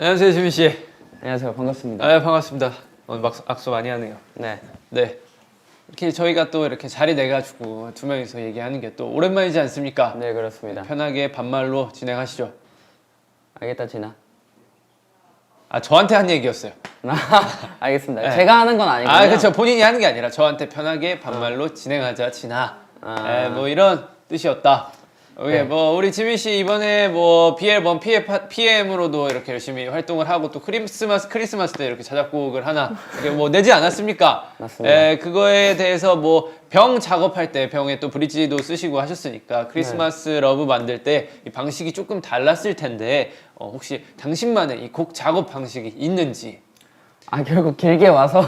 안녕하세요, 지민 씨. 안녕하세요. 반갑습니다. 아, 반갑습니다. 오늘 악수 많이 하네요. 네. 네. 이렇게 저희가 또 이렇게 자리 내가지고 두 명이서 얘기하는 게 또 오랜만이지 않습니까? 네, 그렇습니다. 편하게 반말로 진행하시죠. 알겠다, 진아. 아, 저한테 한 얘기였어요. 알겠습니다. 네. 제가 하는 건 아니고요. 아, 그렇죠. 본인이 하는 게 아니라 저한테 편하게 반말로 진행하자, 진아. 아. 뭐 이런 뜻이었다. 네. 뭐 우리 지민 씨 이번에 뭐 B앨범 PM으로도 이렇게 열심히 활동을 하고 또 크리스마스 때 이렇게 자작곡을 하나 이렇게 뭐 내지 않았습니까? 맞습니다. 그거에 대해서 뭐 병 작업할 때 병에 또 브릿지도 쓰시고 하셨으니까 크리스마스 러브 만들 때 이 방식이 조금 달랐을 텐데 혹시 당신만의 이 곡 작업 방식이 있는지. 아, 결국 길게 와서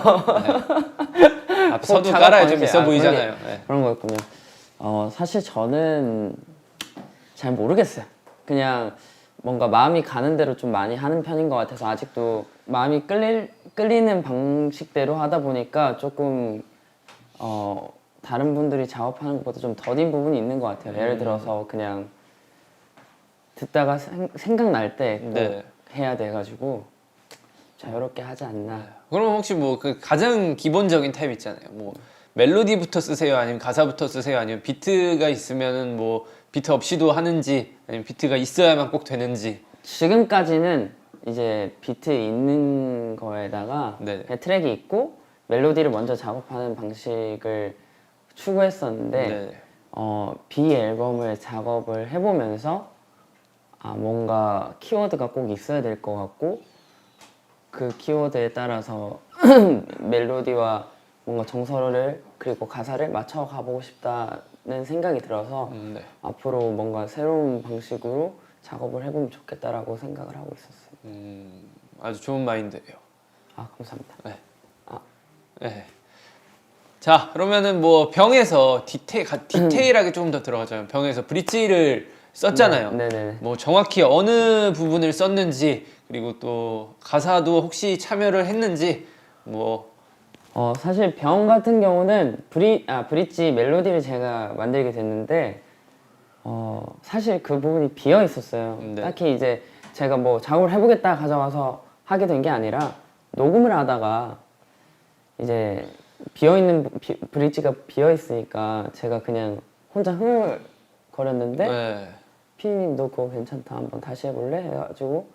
앞서도 작업 깔아야 좀 방식. 있어 아, 보이잖아요. 그런 거였군요. 사실 저는 잘 모르겠어요. 그냥 뭔가 마음이 가는 대로 좀 많이 하는 편인 것 같아서 아직도 마음이 끌리는 방식대로 하다 보니까 조금 다른 분들이 작업하는 것보다 좀 더딘 부분이 있는 것 같아요. 예를 들어서 그냥 듣다가 생각날 때 꼭 네. 해야 돼가지고 자유롭게 하지 않나. 그럼 혹시 뭐 그 가장 기본적인 타입 있잖아요. 뭐 멜로디부터 쓰세요, 아니면 가사부터 쓰세요, 아니면 비트가 있으면은 뭐 비트 없이도 하는지, 아니면 비트가 있어야만 꼭 되는지. 지금까지는 이제 비트 있는 거에다가 네. 그냥 트랙이 있고 멜로디를 먼저 작업하는 방식을 추구했었는데 네. B 앨범을 작업을 해보면서 뭔가 키워드가 꼭 있어야 될 것 같고 그 키워드에 따라서 멜로디와 뭔가 정서를 그리고 가사를 맞춰 가보고 싶다는 생각이 들어서 네. 앞으로 뭔가 새로운 방식으로 작업을 해보면 좋겠다라고 생각을 하고 있었어요. 아주 좋은 마인드예요. 아, 감사합니다. 네. 네. 자, 그러면은 뭐 병에서 디테일하게 조금 더 들어가자면 병에서 브릿지를 썼잖아요. 네네네. 뭐 정확히 어느 부분을 썼는지, 그리고 또 가사도 혹시 참여를 했는지 뭐. 사실 병 같은 경우는 브릿지 멜로디를 제가 만들게 됐는데 사실 그 부분이 비어 있었어요. 네. 딱히 이제 제가 뭐 작업을 해보겠다 가져가서 하게 된 게 아니라 녹음을 하다가 이제 비어있는 브릿지가 비어있으니까 제가 그냥 혼자 흥얼거렸는데 네. 피디님 너 그거 괜찮다 한번 다시 해볼래? 해가지고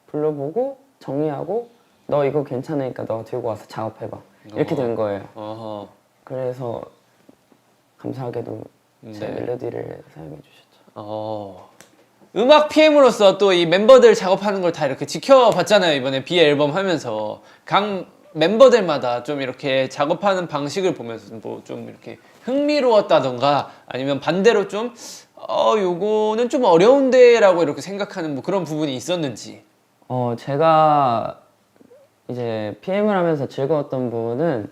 불러보고 정리하고 너 이거 괜찮으니까 너 들고 와서 작업해봐 이렇게 된 거예요. 어허. 그래서 감사하게도 제 네. 멜로디를 사용해 주셨죠. 음악 PM으로서 또 이 멤버들 작업하는 걸 다 이렇게 지켜봤잖아요. 이번에 B 앨범 하면서 각 멤버들마다 좀 이렇게 작업하는 방식을 보면서 뭐 좀 이렇게 흥미로웠다던가 아니면 반대로 좀 요거는 좀 어려운데라고 이렇게 생각하는 뭐 그런 부분이 있었는지. 제가 이제 PM을 하면서 즐거웠던 부분은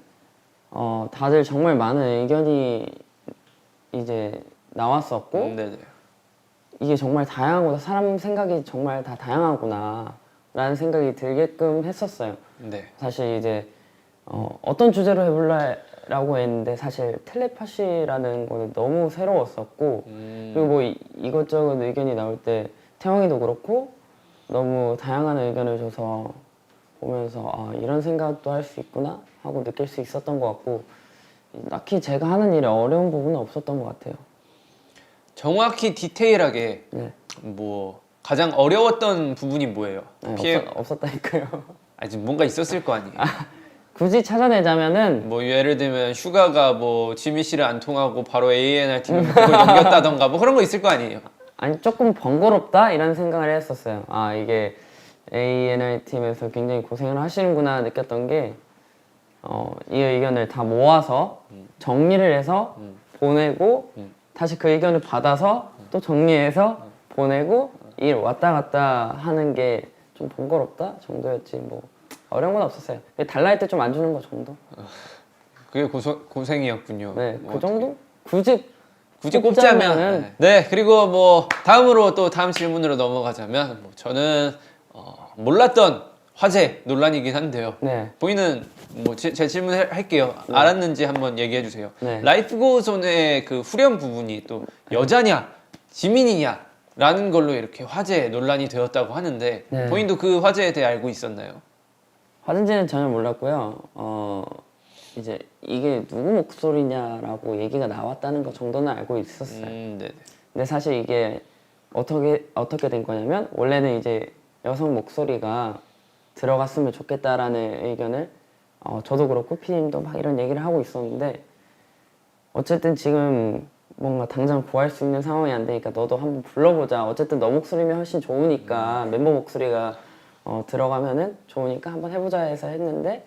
다들 정말 많은 의견이 이제 나왔었고 네네. 이게 정말 다양하구나, 사람 생각이 정말 다 다양하구나 라는 생각이 들게끔 했었어요. 네. 사실 이제 어떤 주제로 해볼래라고 했는데 사실 텔레파시라는 거는 너무 새로웠었고 그리고 뭐 이것저것 의견이 나올 때 태영이도 그렇고 너무 다양한 의견을 줘서 보면서 이런 생각도 할 수 있구나 하고 느낄 수 있었던 것 같고 딱히 제가 하는 일에 어려운 부분은 없었던 것 같아요. 정확히 디테일하게 네. 뭐 가장 어려웠던 부분이 뭐예요? 네, PM 없었다니까요. 지금 뭔가 있었을 거 아니에요. 굳이 찾아내자면은 뭐 예를 들면 슈가가 뭐 지미 씨를 안 통하고 바로 A&R 팀에 그걸 넘겼다던가 뭐 그런 거 있을 거 아니에요. 아니 조금 번거롭다 이런 생각을 했었어요. 이게 A&R 팀에서 굉장히 고생을 하시는구나 느꼈던 게 이 의견을 다 모아서 정리를 해서 보내고 다시 그 의견을 받아서 또 정리해서 보내고 일 왔다 갔다 하는 게 좀 번거롭다 정도였지 뭐 어려운 건 없었어요. 달라할 때 좀 안 주는 거 정도. 그게 고생이었군요. 네, 뭐 그 정도? 굳이 꼽자면 네. 그리고 뭐 다음으로 또 다음 질문으로 넘어가자면 뭐 저는 몰랐던 화제 논란이긴 한데요. 네. 보이는 뭐 제 질문 할게요. 알았는지 한번 얘기해 주세요. 네. 라이프 고존의 그 후렴 부분이 또 여자냐 지민이냐 라는 걸로 이렇게 화제 논란이 되었다고 하는데 네. 본인도 그 화제에 대해 알고 있었나요? 화든지는 전혀 몰랐고요. 이제 이게 누구 목소리냐라고 얘기가 나왔다는 것 정도는 알고 있었어요. 네네. 근데 사실 이게 어떻게 된 거냐면 원래는 이제 여성 목소리가 들어갔으면 좋겠다라는 의견을 저도 그렇고 피디님도 막 이런 얘기를 하고 있었는데 어쨌든 지금 뭔가 당장 구할 수 있는 상황이 안 되니까 너도 한번 불러보자. 어쨌든 너 목소리면 훨씬 좋으니까 멤버 목소리가 들어가면은 좋으니까 한번 해보자 해서 했는데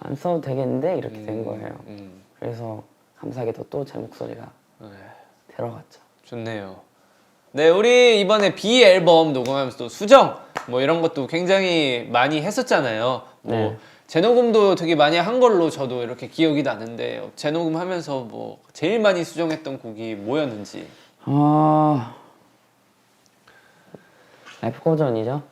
안 써도 되겠는데 이렇게 된 거예요. 그래서 감사하게도 또 제 목소리가 네, 들어갔죠. 좋네요. 네, 우리 이번에 B 앨범 녹음하면서 또 수정 뭐 이런 것도 굉장히 많이 했었잖아요. 뭐 네. 재녹음도 되게 많이 한 걸로 저도 이렇게 기억이 나는데 재녹음하면서 뭐 제일 많이 수정했던 곡이 뭐였는지. F 버전이죠.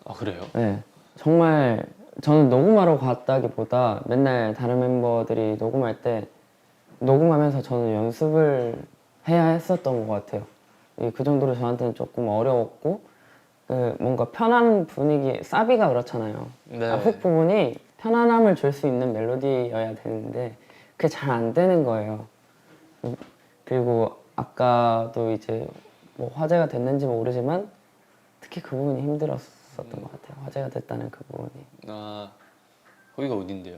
아 그래요? 네. 정말 저는 녹음하러 갔다기보다 맨날 다른 멤버들이 녹음할 때 녹음하면서 저는 연습을 해야 했었던 것 같아요. 그 정도로 저한테는 조금 어려웠고 뭔가 편한 분위기, 사비가 그렇잖아요. 네. 앞에 부분이 편안함을 줄 수 있는 멜로디여야 되는데 그게 잘 안 되는 거예요. 그리고 아까도 이제 뭐 화제가 됐는지 모르지만 특히 그 부분이 힘들었었던 것 같아요. 화제가 됐다는 그 부분이. 아 거기가 어딘데요?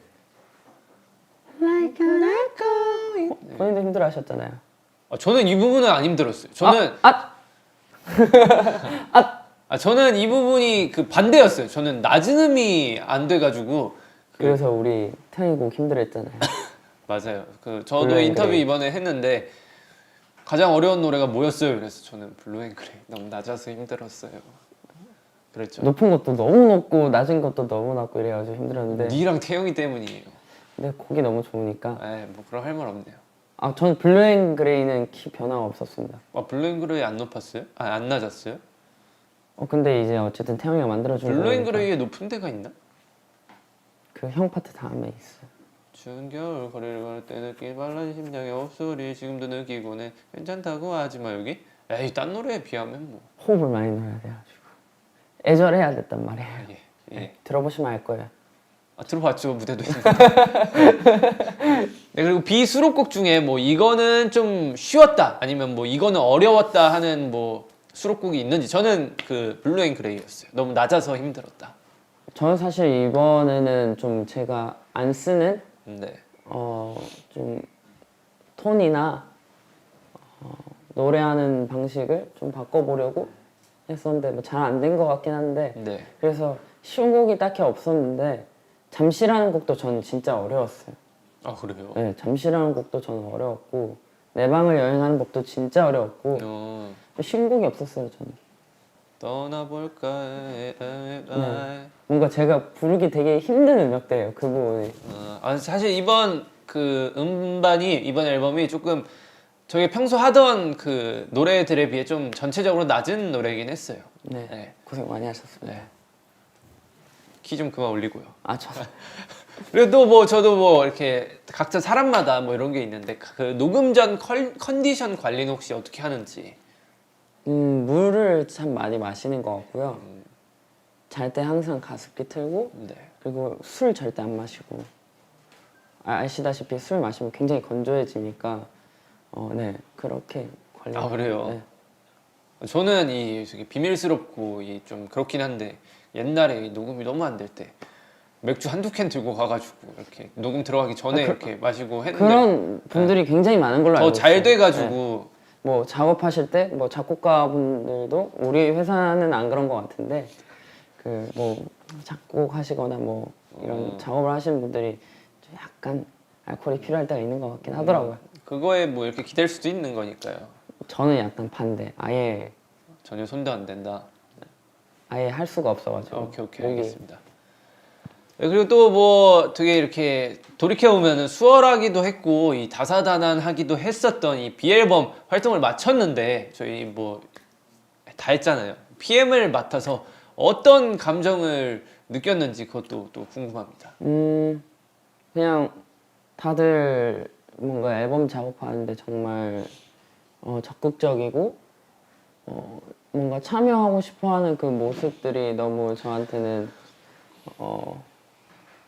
본인도 힘들어하셨잖아요. 아, 저는 이 부분은 안 힘들었어요. 저는 저는 이 부분이 그 반대였어요. 저는 낮은 음이 안 돼가지고 그래서 우리 태양이 곡 힘들었잖아요. 맞아요. 그 저도 블루 앤 인터뷰 그레이. 이번에 했는데 가장 어려운 노래가 뭐였어요? 그래서 저는 블루 앤 그레이 너무 낮아서 힘들었어요. 그랬죠. 높은 것도 너무 높고 낮은 것도 너무 낮고 이래가지고 힘들었는데 니랑 태영이 때문이에요. 근데 곡이 너무 좋으니까 뭐 그런 할 말 없네요. 저는 블루 앤 그레이는 키 변화가 없었습니다. 아 블루 앤 그레이 안 높았어요? 아 안 낮았어요? 근데 이제 어쨌든 태영이가 만들어준 블루 앤 거니까 그레이에 높은 데가 있나? 그 형 파트 다음에 있어. 추운 겨울 거리를 걸을 때 느낄 발랄한 심장의 옵소리 지금도 느끼곤 해 괜찮다고 하지마 여기? 에이 딴 노래에 비하면 뭐 호흡을 많이 넣어야 돼가지고 애절해야 됐단 말이에요. 예. 들어보시면 알 거예요. 들어봤죠 무대도 있는데 네, 그리고 B 수록곡 중에 뭐 이거는 좀 쉬웠다 아니면 뭐 이거는 어려웠다 하는 뭐 수록곡이 있는지 저는 그 블루 앤 그레이였어요. 너무 낮아서 힘들었다. 저는 사실 이번에는 좀 제가 안 쓰는 네. 좀 톤이나 노래하는 방식을 좀 바꿔보려고 했었는데 뭐 잘 안 된 것 같긴 한데 네. 그래서 쉬운 곡이 딱히 없었는데 잠시라는 곡도 저는 진짜 어려웠어요. 아 그래요? 네, 잠시라는 곡도 저는 어려웠고 내 방을 여행하는 법도 진짜 어려웠고 쉬운 곡이 없었어요 저는. 떠나볼까 뭔가 제가 부르기 되게 힘든 음역대예요 그 부분이. 사실 이번 그 음반이 이번 앨범이 조금 저희 평소 하던 그 노래들에 비해 좀 전체적으로 낮은 노래이긴 했어요. 네, 네. 고생 많이 하셨습니다. 네. 키 좀 그만 올리고요. 저 그리고 또 뭐 저도 뭐 이렇게 각자 사람마다 뭐 이런 게 있는데 그 녹음 전 컨디션 관리는 혹시 어떻게 하는지. 물을 참 많이 마시는 것 같고요. 잘 때 항상 가습기 틀고 네. 그리고 술 절대 안 마시고 아시다시피 술 마시면 굉장히 건조해지니까 네 그렇게 관리. 그래요? 네. 저는 이 되게 비밀스럽고 이 좀 그렇긴 한데 옛날에 이 녹음이 너무 안 될 때 맥주 한두 캔 들고 가가지고 이렇게 녹음 들어가기 전에 이렇게 마시고 했는데 그런 분들이 굉장히 많은 걸로 알고 더 있어요. 잘 네. 돼가지고 뭐 작업하실 때 뭐 작곡가분들도 우리 회사는 안 그런 것 같은데 그 뭐 작곡하시거나 뭐 이런 작업을 하시는 분들이 좀 약간 알코올이 필요할 때가 있는 것 같긴 하더라고요. 그거에 뭐 이렇게 기댈 수도 있는 거니까요. 저는 약간 반대. 아예 전혀 손도 안 된다. 할 수가 없어가지고. 오케이 목이- 알겠습니다. 네, 그리고 또 뭐 되게 이렇게 돌이켜 보면은 수월하기도 했고 이 다사다난하기도 했었던 이 B 앨범 활동을 마쳤는데 저희 뭐 다 했잖아요. PM을 맡아서 어떤 감정을 느꼈는지 그것도 또 궁금합니다. 그냥 다들 뭔가 앨범 작업하는데 정말 적극적이고 뭔가 참여하고 싶어하는 그 모습들이 너무 저한테는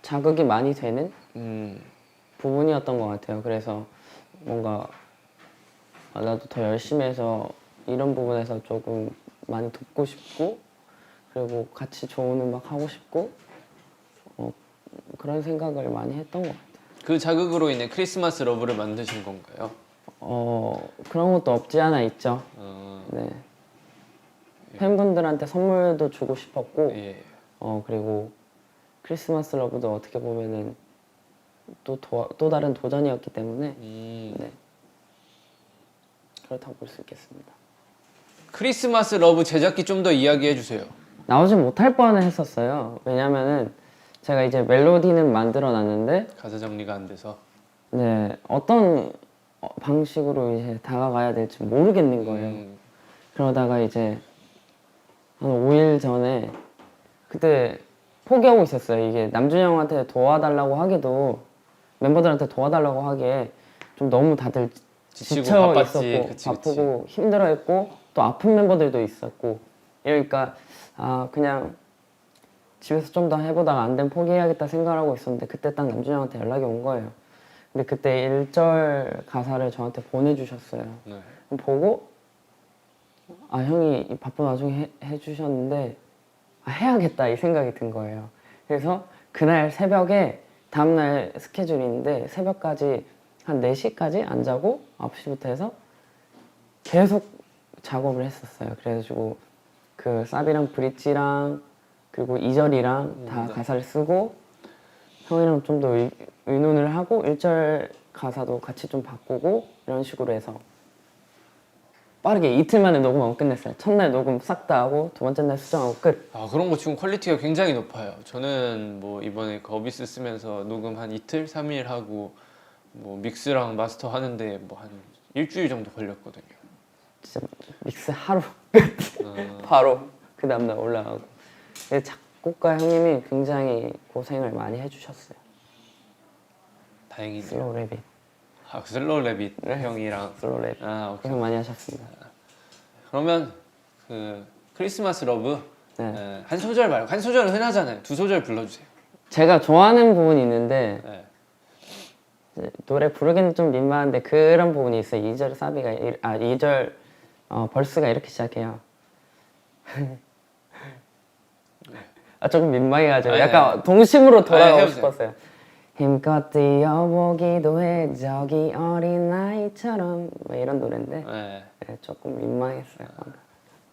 자극이 많이 되는 부분이었던 것 같아요. 그래서 뭔가 나도 더 열심히 해서 이런 부분에서 조금 많이 돕고 싶고 그리고 같이 좋은 음악 하고 싶고 그런 생각을 많이 했던 것 같아요. 그 자극으로 인해 크리스마스 러브를 만드신 건가요? 그런 것도 없지 않아 있죠. 네. 팬분들한테 선물도 주고 싶었고 예. 그리고 크리스마스 러브도 어떻게 보면은 또 다른 도전이었기 때문에 네. 그렇다고 볼 수 있겠습니다. 크리스마스 러브 제작기 좀 더 이야기해 주세요. 나오지 못할 뻔을 했었어요. 왜냐면은 제가 이제 멜로디는 만들어 놨는데 가사 정리가 안 돼서. 네, 어떤 방식으로 이제 다가가야 될지 모르겠는 거예요. 그러다가 이제 한 5일 전에 그때 포기하고 있었어요. 이게 남준이 형한테 도와달라고 하기도 멤버들한테 도와달라고 하기에 좀 너무 다들 지치고 지쳐 바빴지. 있었고 그치. 바쁘고 힘들어했고 또 아픈 멤버들도 있었고 이러니까 그냥 집에서 좀 더 해보다가 안 되면 포기해야겠다 생각을 하고 있었는데 그때 딱 남준이 형한테 연락이 온 거예요. 근데 그때 1절 가사를 저한테 보내주셨어요. 네. 보고 형이 이 바쁜 와중에 해주셨는데 해야겠다 이 생각이 든 거예요. 그래서 그날 새벽에 다음날 스케줄이 있는데 새벽까지 한 4시까지 안 자고 9시부터 해서 계속 작업을 했었어요. 그래가지고 그 사비랑 브릿지랑 그리고 2절이랑 다 가사를 쓰고 형이랑 좀 더 의논을 하고 1절 가사도 같이 좀 바꾸고 이런 식으로 해서 빠르게 이틀 만에 녹음하고 끝냈어요. 첫날 녹음 싹 다 하고 두 번째 날 수정하고 끝. 그런 거 지금 퀄리티가 굉장히 높아요. 저는 뭐 이번에 거비스 쓰면서 녹음 한 이틀, 3일 하고 뭐 믹스랑 마스터 하는데 뭐 한 일주일 정도 걸렸거든요. 진짜 믹스 하루 끝. 바로 그 다음날 올라가고. 작곡가 형님이 굉장히 고생을 많이 해주셨어요. 다행이네요. 슬로우 래빗. 슬로우 래빗 형이랑. 슬로우 래빗. 오케이. 고생 많이 하셨습니다. 그러면 그 크리스마스 러브 네. 한 소절 말고 한 소절은 흔하잖아요. 두 소절 불러주세요. 제가 좋아하는 부분이 있는데 네. 노래 부르기는 좀 민망한데 그런 부분이 있어요. 2절 사비가 2절 벌스가 이렇게 시작해요. 조금 민망해가지고 약간 동심으로 돌아가고 해보세요. 싶었어요. 힘껏 뛰어보기도 해 저기 어린아이처럼 뭐 이런 노래인데 네. 네, 조금 민망했어요.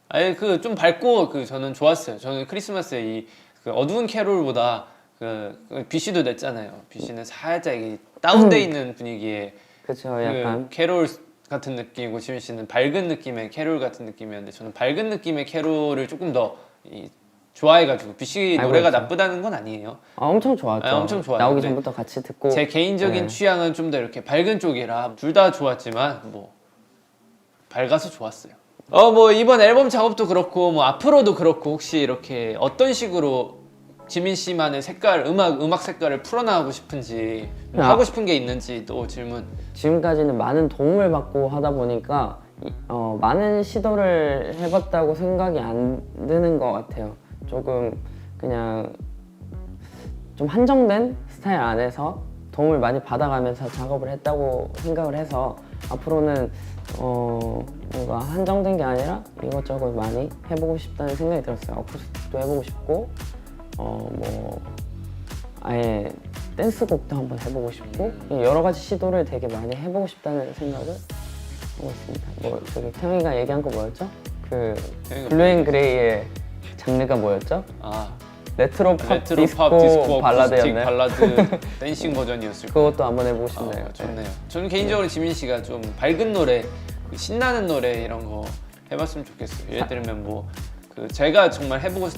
아니 그 좀 밝고 저는 좋았어요. 저는 크리스마스에 그 어두운 캐롤보다 그 BC도 냈잖아요. BC는 살짝 이 다운돼 있는 분위기에 그쵸, 그 약간 캐롤 같은 느낌이고 지민 씨는 밝은 느낌의 캐롤 같은 느낌이었는데 저는 밝은 느낌의 캐롤을 조금 더 좋아해가지고 BC 노래가 그렇죠. 나쁘다는 건 아니에요. 엄청 좋았죠. 엄청 좋아요. 나오기 근데 전부터 같이 듣고 제 개인적인 네. 취향은 좀 더 이렇게 밝은 쪽이라 둘 다 좋았지만 뭐 밝아서 좋았어요. 뭐 이번 앨범 작업도 그렇고 뭐 앞으로도 그렇고 혹시 이렇게 어떤 식으로 지민 씨만의 색깔 음악 색깔을 풀어나가고 싶은지 뭐 하고 싶은 게 있는지 또 질문. 지금까지는 많은 도움을 받고 하다 보니까 많은 시도를 해봤다고 생각이 안 드는 것 같아요. 조금 그냥 좀 한정된 스타일 안에서 도움을 많이 받아가면서 작업을 했다고 생각을 해서 앞으로는 뭔가 한정된 게 아니라 이것저것 많이 해보고 싶다는 생각이 들었어요. 어쿠스틱도 해보고 싶고 뭐 아예 댄스곡도 한번 해보고 싶고 여러 가지 시도를 되게 많이 해보고 싶다는 생각을 하고 있습니다. 뭐 저기 태영이가 얘기한 거 뭐였죠? 그 블루앤그레이의 장르가 뭐였죠? 레트로 팝 디스코 발라드였나요? 발라드 댄싱 버전이었을 거예요. 그것도 한번 해보고 싶네요. 좋네요. 저는 개인적으로 지민 씨가 좀 밝은 노래, 신나는 노래 이런 거 해봤으면 좋겠어요. 예를 들면 뭐 그 제가 정말 해보고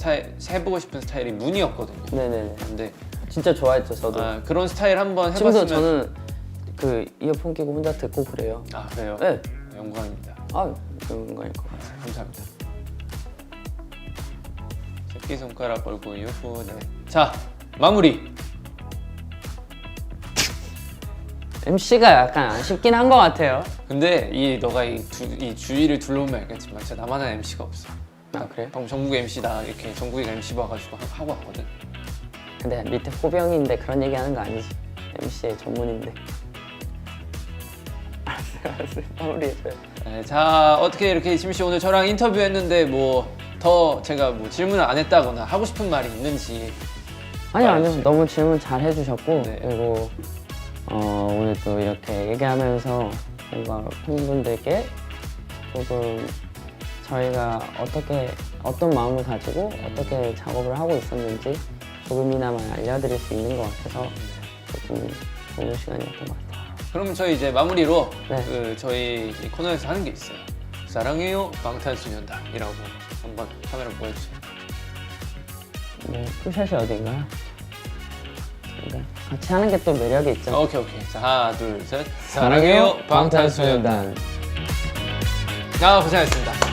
싶은 스타일이 문이었거든요. 네네네. 근데 진짜 좋아했죠 저도. 그런 스타일 한번 지금도 해봤으면. 저는 그 이어폰 끼고 혼자 듣고 그래요. 그래요? 네. 영광입니다. 그런 거일 것 같아요. 감사합니다. 새끼손가락 걸고 유후. 네. 자 마무리. MC가 약간 아쉽긴 한 것 같아요. 근데 너가 이 주위를 둘러보면 알겠지만 진짜 나만한 MC가 없어. 아 그래요? 방금 정국 MC 나 이렇게 정국이가 MC 봐가지고 하고 왔거든. 근데 밑에 호병인데 그런 얘기 하는 거 아니지. MC의 전문인데. 알았어요. 마무리해줘요. 네, 자 어떻게 이렇게 지민 씨 오늘 저랑 인터뷰했는데 뭐 더 제가 뭐 질문을 안 했다거나 하고 싶은 말이 있는지. 아니요 말해주세요. 너무 질문 잘 해주셨고 네. 그리고 오늘 또 이렇게 얘기하면서 뭔가 팬분들께 조금 저희가 어떤 마음을 가지고 어떻게 작업을 하고 있었는지 조금이나마 알려드릴 수 있는 것 같아서 조금 좋은 시간이었던 것 같아요. 그럼 저희 이제 마무리로 네. 그 저희 이 코너에서 하는 게 있어요. 사랑해요 방탄소년단이라고 한번 카메라 보여주세요. 뭐 풀샷이 어딘가요? 그러니까 같이 하는 게 또 매력이 있죠. 오케이. 자 하나 둘 셋. 사랑해요 방탄소년단. 고생하셨습니다.